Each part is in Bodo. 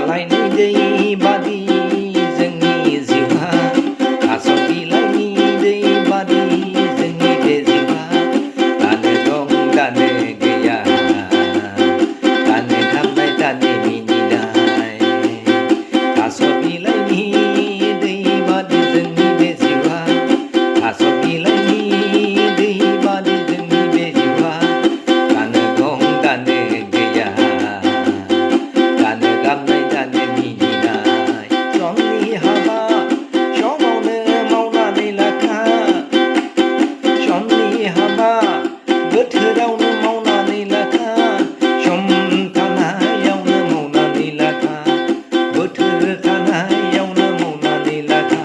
खालायनाय दै बादि जोंनि जिउआ थास' बिलाइनि दै बादि जोंनि बे जिउआ दानो दं दानो गैया दानो गाबनाय दानो मिनिनाय थास' बिलाइनि दै बादि जोंनि बे जिउआ थास' बिलाइनि दै बादि जोंनि बे जिउआ दानो दं दानो गैया दानो गाबनाय दानो मिनिनाय समनि हाबा समावनो मावनानै लाखा समनि हाबा बोथोरावनो मावनानै लाखा सम थानायावनो मावनानै लाखा बोथोर थानायावनो मावनानै लाखा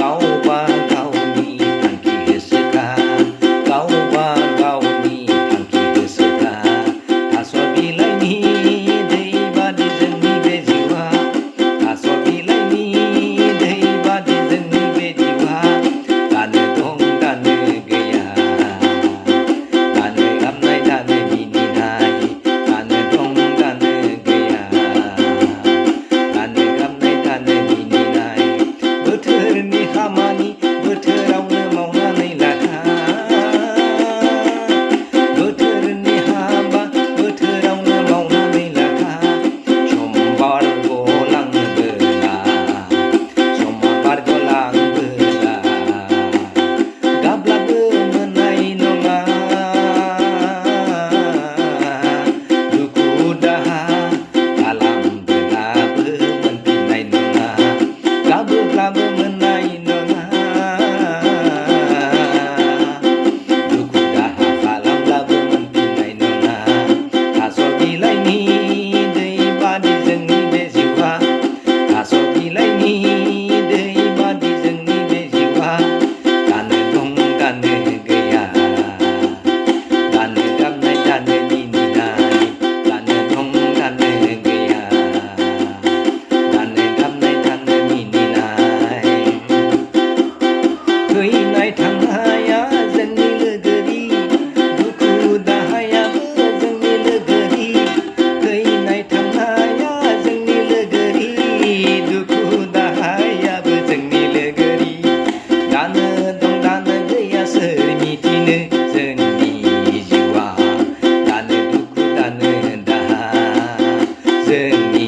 गावबा गावनि थांखि होसोखा गावबा गावनि थांखि होसोखा थास' बिलाइनि दै बादि जोंनि बे जिउआ थास' बिलाइनि दै बादि जोंनि बे जिउआ दानो दं दानो गैया दानो गाबनाय दानो मिनिनाय दानो दं दानो गैया दानो गाबनाय दानो मिनिनाय बोथोरनि खामानि बोथोरावनो मावनानै लाखा बोथोरनि हाबा बोथोरावनो मावनानै लाखा सम बारग'लांबोला समा बारग'लांबोला गाब्लाबो मोननाय नङा दुखु दाहा खालामब्लाबो मोनफिननाय नङा गाबोब्लाबो मोननाय नङा दुखु दाहा खालामब्लाबो मोनफिननाय नङा थास' बिलाइनि दै बादि जोंनि बे जिउआ थास' बिलाइनि दै बादि जोंनि बे जिउआ दानो दं दानो गैया दानो गाबनाय दानो मिनिनाय दानो दं दानो गैया दानो गाबनाय दानो मिनिनाय फैनाय थांनाया जोंनि लोगोरि दुखु दाहायाबो जोंनि लोगोरि फैनाय थांनाया जोंनि लोगोरि दुखु दाहायाबो जोंनि लोगोरि दानो दं दानो गैया सोर मिथिनो जोंनि जिउआ दानो दुखु दानो दाहा जोंनि